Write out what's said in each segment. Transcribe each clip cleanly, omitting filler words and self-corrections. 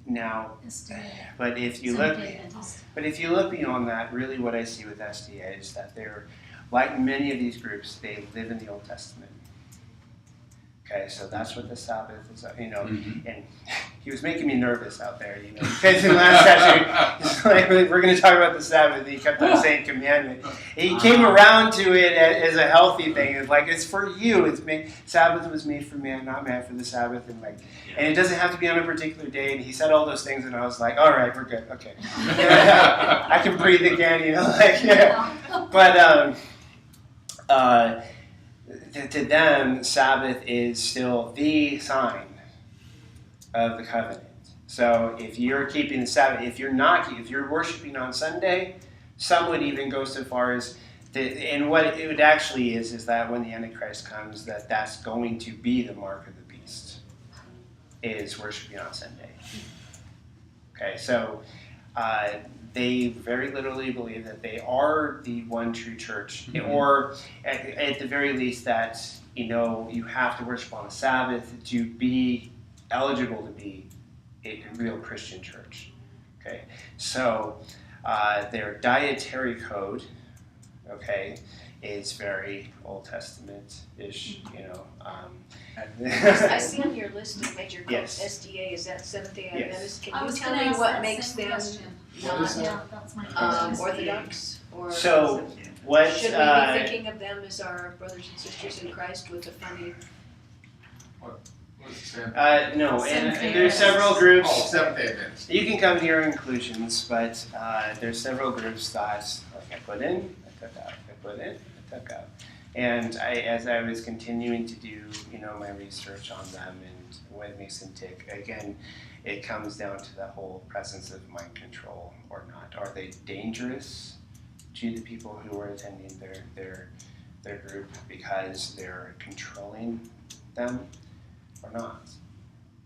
Now, SDA. but if you Seventh look, Day Adventist. but if you look beyond that, really what I see with SDA is that they're, like many of these groups, they live in the Old Testament. Okay, so that's what the Sabbath is, and he was making me nervous out there, because in the last session, it's like, we're going to talk about the Sabbath, and he kept on saying commandment. He came around to it as a healthy thing. It's like, it's for you. Sabbath was made for man, not man for the Sabbath, and it doesn't have to be on a particular day, and he said all those things, and I was like, all right, we're good, okay. I can breathe again, But, to them, Sabbath is still the sign of the covenant. So if you're keeping the Sabbath, if you're worshiping on Sunday, some would even go so far as, and what it actually is that when the Antichrist comes, that's going to be the mark of the beast, is worshiping on Sunday. Okay, so they very literally believe that they are the one true church, or at the very least that you have to worship on the Sabbath to be eligible to be a real Christian church. Okay, so their dietary code, is very Old Testament-ish. I see on your list of major cults, Yes. SDA, is that Seventh Day Yes. Adventist? I Can you was tell gonna me ask what that makes same them question. not Yeah, that's my question. Orthodox? Or So what? should we be thinking of them as our brothers and sisters in Christ with a funny? What's the No, Seventh Day and there's several Adventist. groups. Oh, Seventh Day Adventist. You can come here in inclusions, but there's several groups that I put in, I took out, I put in, I took out. And as I was continuing to do, my research on them and what makes them tick, again, it comes down to the whole presence of mind control or not. Are they dangerous to the people who are attending their group because they're controlling them or not?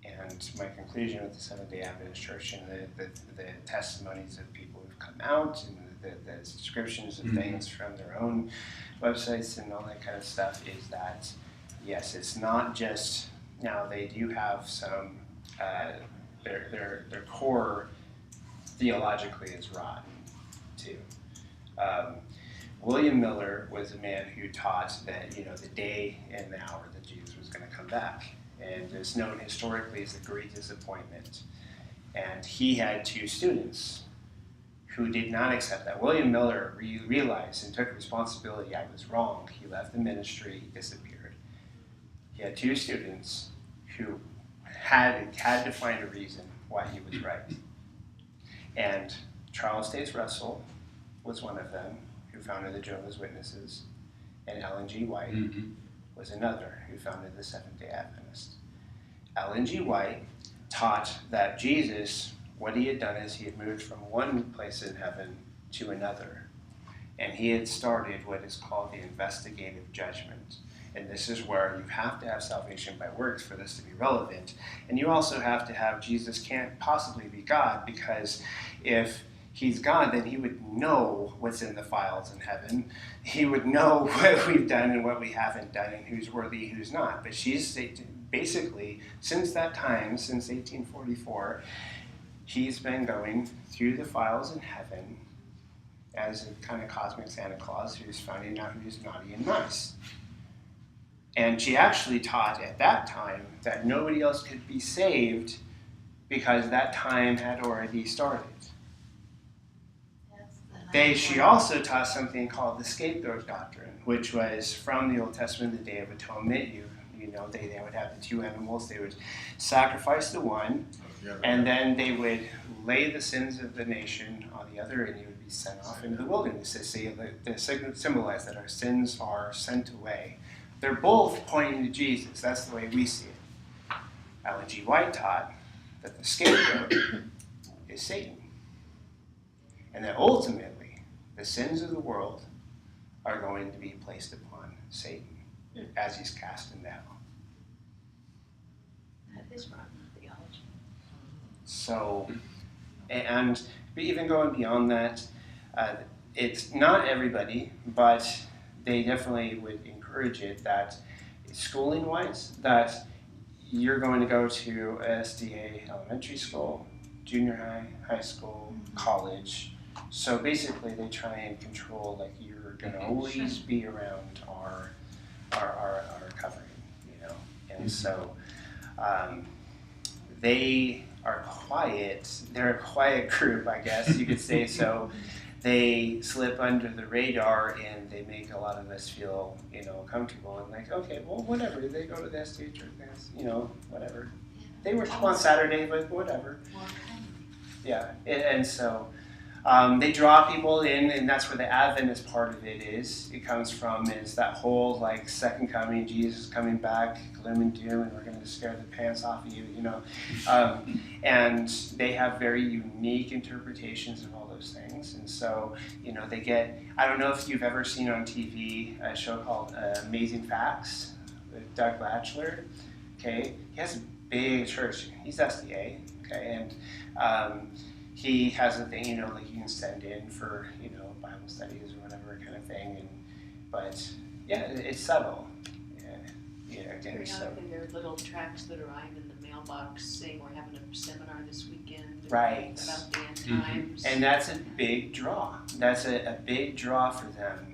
And my conclusion with the Seventh Day Adventist Church and the testimonies of people who've come out and the descriptions of things from their own websites and all that kind of stuff is that, yes, it's not just, now they do have some, their core theologically is rotten too. William Miller was a man who taught that, the day and the hour that Jesus was going to come back. And is known historically as the Great Disappointment. And he had two students who did not accept that. William Miller realized and took responsibility. I was wrong. He left the ministry, disappeared. He had two students who had to find a reason why he was right. And Charles Taze Russell was one of them, who founded the Jehovah's Witnesses, and Ellen G. White was another who founded the Seventh Day Adventist. Ellen G. White taught that Jesus, what he had done is he had moved from one place in heaven to another. And he had started what is called the investigative judgment. And this is where you have to have salvation by works for this to be relevant. And you also have to have Jesus can't possibly be God, because if he's God, then he would know what's in the files in heaven. He would know what we've done and what we haven't done and who's worthy, who's not. But she's basically, since that time, since 1844, he's been going through the files in heaven as a kind of cosmic Santa Claus who's finding out who's naughty and nice. And she actually taught at that time that nobody else could be saved because that time had already started. She also taught something called the scapegoat doctrine, which was from the Old Testament, the Day of Atonement. They would have the two animals. They would sacrifice the one, and then they would lay the sins of the nation on the other, and he would be sent off into the wilderness. They symbolize that our sins are sent away. They're both pointing to Jesus. That's the way we see it. Ellen G. White taught that the scapegoat is Satan, and that ultimately the sins of the world are going to be placed upon Satan as he's cast into hell. That is rotten theology. So, and even going beyond that, it's not everybody, but they definitely would encourage it that schooling-wise, that you're going to go to SDA elementary school, junior high, high school, college. So basically, they try and control, like, you're going to always be around our covering, you know. And so they are quiet. They're a quiet group, I guess you could say. So they slip under the radar, and they make a lot of us feel, you know, comfortable and like, okay, well, whatever. They go to the SDA church, you know, whatever. They worship on Saturday, but whatever. Yeah, and so they draw people in, and that's where the Adventist part of it is. It comes from is that whole like second coming, Jesus coming back, gloom and doom, and we're going to scare the pants off of you, you know. And they have very unique interpretations of all those things. And so, you know, they get, I don't know if you've ever seen on TV a show called Amazing Facts with Doug Batchelor. Okay, he has a big church. He's SDA. Okay, and he has a thing, you know, like you can send in for, you know, Bible studies or whatever kind of thing. But yeah, it's subtle. Yeah, again, Very so. often there are little tracts that arrive in the mailbox saying we're having a seminar this weekend Right. about the end times. And that's a big draw. That's a big draw for them.